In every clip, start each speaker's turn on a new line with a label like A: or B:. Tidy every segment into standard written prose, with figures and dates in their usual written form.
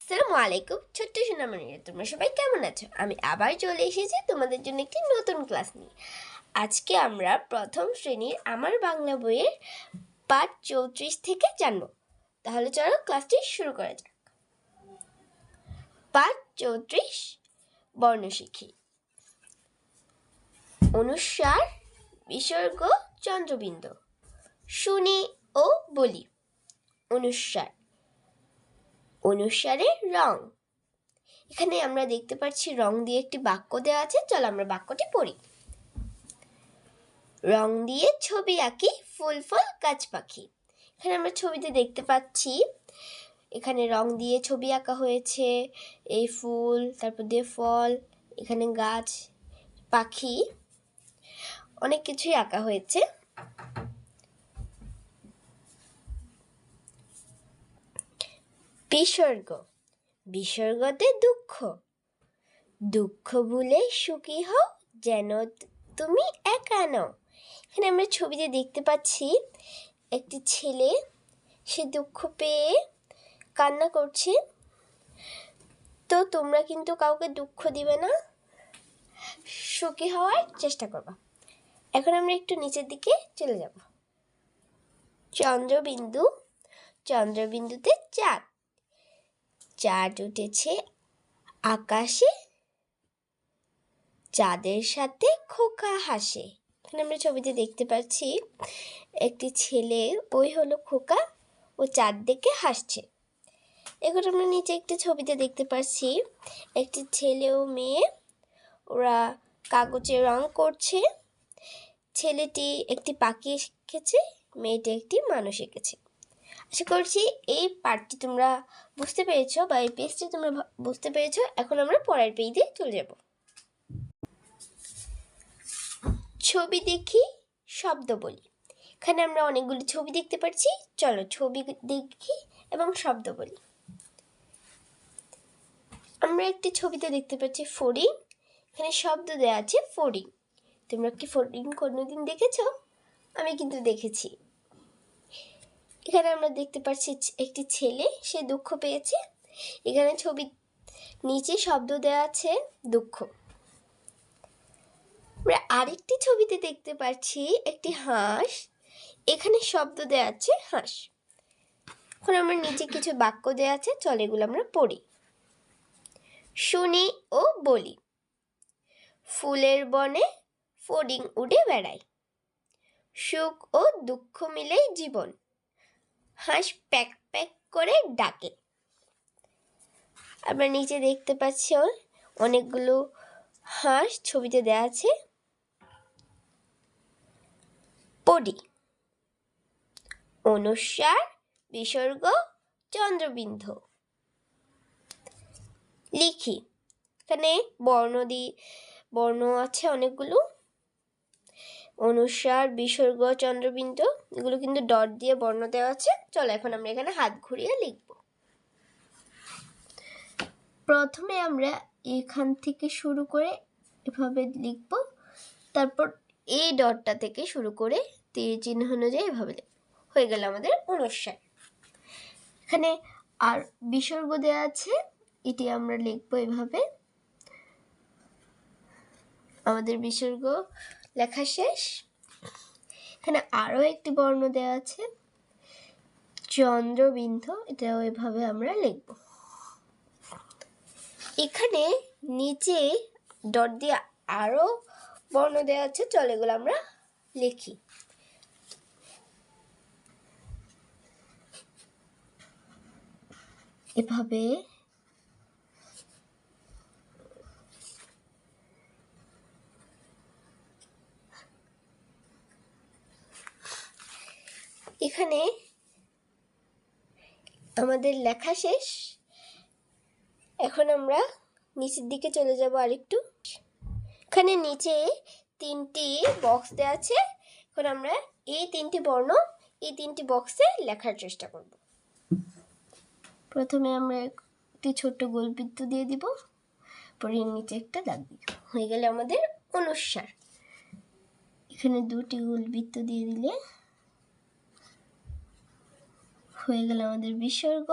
A: আসসালামু আলাইকুম ছোট্ট সোনামণিরা, তোমরা সবাই কেমন আছো? আমি আবার চলে এসেছি তোমাদের জন্য একটি নতুন ক্লাস নিয়ে। আজকে আমরা প্রথম শ্রেণীর আমার বাংলা বইয়ের পাঠ 34 থেকে জানবো। তাহলে চলো ক্লাসটি শুরু করা যাক। পাঠ 34, বর্ণ শিখি। অনুস্বার, বিসর্গ, চন্দ্রবিন্দু। শুনি ও বলি। অনুস্বার, অনুস্বারের রং। এখানে আমরা দেখতে পাচ্ছি রং দিয়ে একটি বাক্য দেওয়া আছে। চলো আমরা বাক্যটি পড়ি। রং দিয়ে ছবি আঁকি, ফুল ফল গাছ পাখি। এখানে আমরা ছবিতে দেখতে পাচ্ছি এখানে রং দিয়ে ছবি আঁকা হয়েছে। এই ফুল, তারপর দিয়ে ফল, এখানে গাছ, পাখি, অনেক কিছুই আঁকা হয়েছে। বিসর্গ, বিসর্গতে দুঃখ। দুঃখ ভুলে সুখী হও, যেন তুমি একা নও। এখানে আমরা ছবিতে দেখতে পাচ্ছি একটি ছেলে, সে দুঃখ পেয়ে কান্না করছে। তো তোমরা কিন্তু কাউকে দুঃখ দিবে না, সুখী হওয়ার চেষ্টা করবা। এখন আমরা একটু নিচের দিকে চলে যাব। চন্দ্রবিন্দু, চন্দ্রবিন্দুতে চাঁদ। চাঁদ উঠেছে আকাশে, চাঁদের সাথে খোকা হাসে। এখানে আমরা ছবিতে দেখতে পাচ্ছি একটি ছেলে, ওই হলো খোকা, ও চাঁদ দেখে হাসছে। এখন আমরা নিচে একটি ছবিতে দেখতে পাচ্ছি একটি ছেলে ও মেয়ে, ওরা কাগজে রং করছে। ছেলেটি একটি পাখি এঁকেছে, মেয়েটি একটি মানুষ এঁকেছে। আশা করছি এই পার্টটি তোমরা বুঝতে পেরেছো, বা এই পেজটি তোমরা বুঝতে পেরেছো। এখন আমরা পরের পেজে চলে যাব। ছবি দেখি, শব্দ বলি। এখানে আমরা অনেকগুলি ছবি দেখতে পাচ্ছি। চলো ছবি দেখি এবং শব্দ বলি। আমরা একটি ছবিতে দেখতে পাচ্ছি ফড়িং। এখানে শব্দ দেওয়া আছে ফড়িং। তোমরা কি ফড়িং কোনোদিন দেখেছো? আমি কিন্তু দেখেছি। এখানে আমরা দেখতে পাচ্ছি একটি ছেলে, সে দুঃখ পেয়েছে। এখানে ছবি নিচে শব্দ দেওয়া আছে দুঃখ। আমরা আরেকটি ছবিতে দেখতে পাচ্ছি একটি হাঁস, এখানে শব্দ দেওয়া আছে হাঁস। এখন আমরা নিচে কিছু বাক্য দেওয়া আছে, চল এগুলো আমরা পড়ি। শুনি ও বলি। ফুলের বনে ফড়িং উড়ে বেড়ায়, সুখ ও দুঃখ মিলেই জীবন, হাঁস প্যাক প্যাক করে ডাকে। আমরা নিচে দেখতে পাচ্ছি অনেকগুলো হাঁস ছবিতে দেওয়া আছে। পড়ি। অনুস্বার, বিসর্গ, চন্দ্রবিন্দু। লিখি। এখানে বর্ণ আছে অনেকগুলো। অনুস্বার, বিসর্গ, চন্দ্রবিন্দু, এগুলো কিন্তু ডট দিয়ে বর্ণ দেওয়া আছে। চলো এখন আমরা এখানে হাত ঘুরিয়ে লিখব। প্রথমে আমরা এখান থেকে শুরু করে এভাবে লিখব, তারপর এই ডটটা থেকে শুরু করে তীর চিহ্ন অনুযায়ী এভাবে লিখব। হয়ে গেল আমাদের অনুস্বার। এখানে আর বিসর্গ দেওয়া আছে, এটি আমরা লিখব এভাবে। আমাদের বিসর্গ লেখা শেষ। এখানে আরও একটি বর্ণ দেওয়া আছে চন্দ্রবিন্দু, এটাও এভাবে আমরা লিখব। এখানে নিচে ডট দিয়ে আরও বর্ণ দেওয়া আছে, চল এগুলো আমরা লিখি। এভাবে এখানে আমাদের লেখা শেষ। এখন আমরা নিচের দিকে চলে যাব আরেকটু। এখানে নিচে 3টি বক্স দেওয়া আছে। এখন আমরা এই 3টি বর্ণ এই 3টি বক্সে লেখার চেষ্টা করব। প্রথমে আমরা একটি ছোট্ট গোলবৃত্ত দিয়ে দিব, পরে নিচে একটা দাগ দিব। হয়ে গেলে আমাদের অনুস্বার। এখানে 2টি গোলবৃত্ত দিয়ে দিলে হয়ে গেল আমাদের বিসর্গ।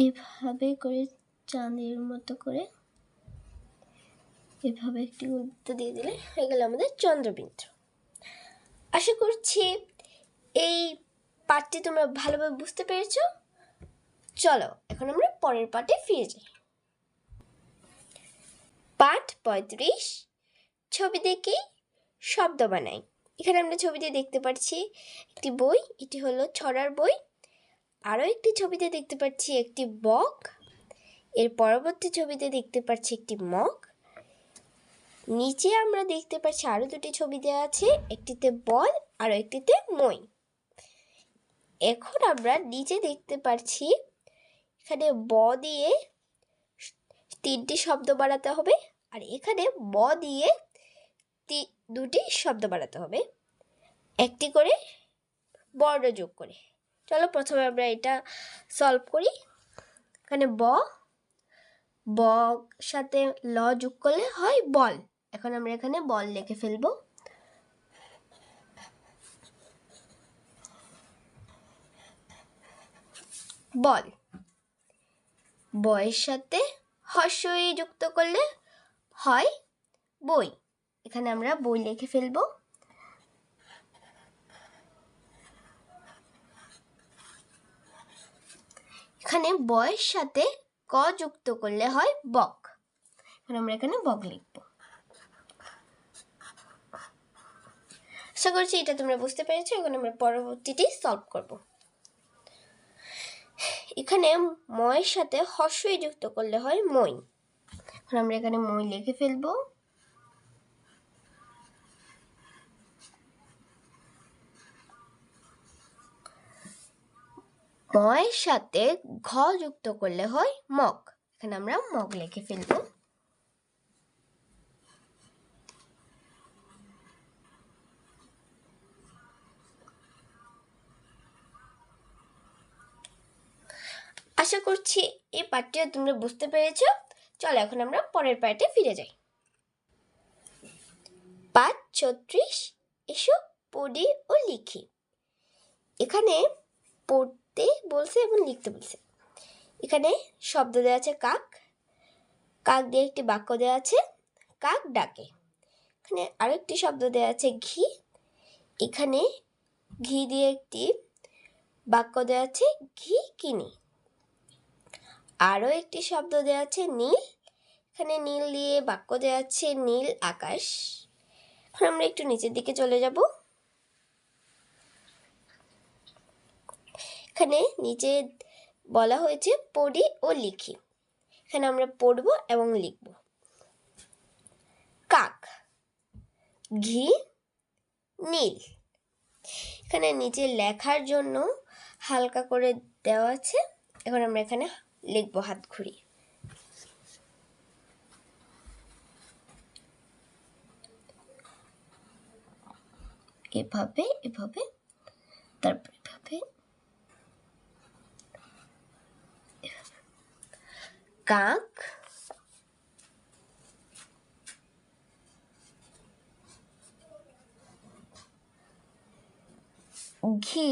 A: এভাবে করে চাঁদের মতো করে এভাবে একটি গুরুত্ব দিয়ে দিলে হয়ে গেল আমাদের চন্দ্রবিন্দু। আশা করছি এই পাঠটি তোমরা ভালোভাবে বুঝতে পেরেছো। চলো এখন আমরা পরের পাঠে ফিরে যাই। পাঠ 35, ছবি দেখে শব্দ বানাই। এখানে আমরা ছবিতে দেখতে পাচ্ছি একটি বই, এটি হলো ছড়ার বই। আরও একটি ছবিতে দেখতে পাচ্ছি একটি বক। এর পরবর্তী ছবিতে দেখতে পাচ্ছি একটি মগ। নিচে আমরা দেখতে পাচ্ছি আরও দুটি ছবি দেওয়া আছে, একটিতে বল আর একটিতে মই। এখন আমরা নিচে দেখতে পাচ্ছি এখানে ব দিয়ে 3টি শব্দ বাড়াতে হবে, আর এখানে ব দিয়ে 2টি শব্দ বাড়াতে হবে, একটি করে বর্ণ যোগ করে। চলো প্রথমে আমরা এটা সলভ করি। এখানে ব সাথে ল যোগ করলে হয় বল। এখন আমরা এখানে বল লিখে ফেলবো। বল। বয়ের সাথে হর্ষই যুক্ত করলে হয় বই। এখানে আমরা বই লিখে ফেলবো। এখানে বয়ের সাথে ক যুক্ত করলে হয় বক। এখন আমরা এখানে বক লিখব। আশা করছি এটা তোমরা বুঝতে পেরেছো। এখন আমরা পরবর্তীটি সলভ করব। এখানে ময়ের সাথে হর্ষই যুক্ত করলে হয় মই। এখন আমরা এখানে মই লিখে ফেলবো। ময়ের সাথে ঘ যুক্ত করলে হয় মগ। এখানে আমরা মগ লিখে ফেলবো। আশা করছি এই পাঠটিও তোমরা বুঝতে পেরেছো। চলো এখন আমরা পরের পাঠে ফিরে যাই। পাঠ 36, এসো পড়ি ও লিখি। এখানে পড়তে বলছে এবং লিখতে বলছে। এখানে শব্দ দেওয়া আছে কাক। কাক দিয়ে একটি বাক্য দেওয়া আছে, কাক ডাকে। এখানে আরেকটি শব্দ দেওয়া আছে ঘি। এখানে ঘি দিয়ে একটি বাক্য দেওয়া আছে, ঘি কিনি। আরও একটি শব্দ দেওয়া আছে নীল। এখানে নীল দিয়ে বাক্য দেওয়া আছে, নীল আকাশ। এখন আমরা একটু নিচের দিকে চলে যাব। এখানে নিচে বলা হয়েছে পড়ি ও লিখি। এখানে আমরা পড়ব এবং লিখব। কাক, ঘি, নীল। এখানে নিচে লেখার জন্য হালকা করে দেওয়া আছে। এখন আমরা এখানে লিখব হাত ঘুরিয়ে। এভাবে এভাবে, তারপর এভাবে। কাক, ঘি,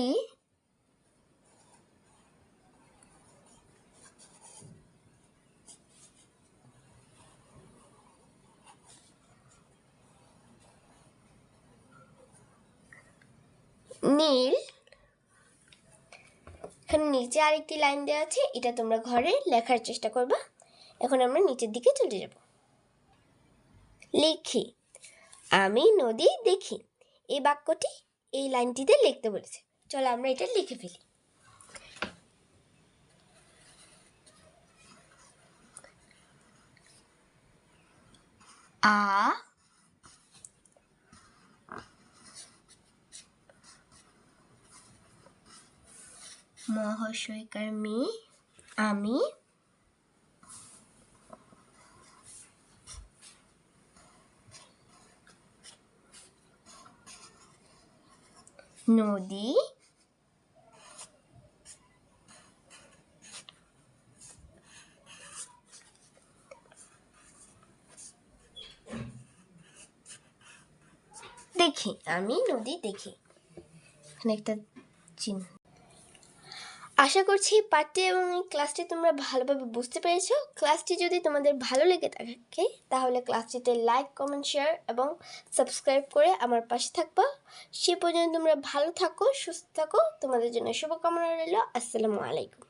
A: নীল। এখানে নিচে আরেকটি লাইন দেওয়া আছে, এটা তোমরা ঘরে লেখার চেষ্টা করবা। এখন আমরা নিচের দিকে চলে যাব। লিখি, আমি নদী দেখি। এই বাক্যটি এই লাইনটিতে লিখতে বলেছে। চলো আমরা এটা লিখে ফেলি। মহাশয়কার মি, আমি নদী দেখি, আমি নদী দেখি। এখানে একটা চিহ্ন। আশা করছি পাঠটি এবং এই ক্লাসটি তোমরা ভালোভাবে বুঝতে পেরেছো। ক্লাসটি যদি তোমাদের ভালো লেগে থাকে তাহলে ক্লাসটিতে লাইক, কমেন্ট, শেয়ার এবং সাবস্ক্রাইব করে আমার পাশে থাকবা। সে পর্যন্ত তোমরা ভালো থাকো, সুস্থ থাকো। তোমাদের জন্য শুভকামনা রইল। আসসালামু আলাইকুম।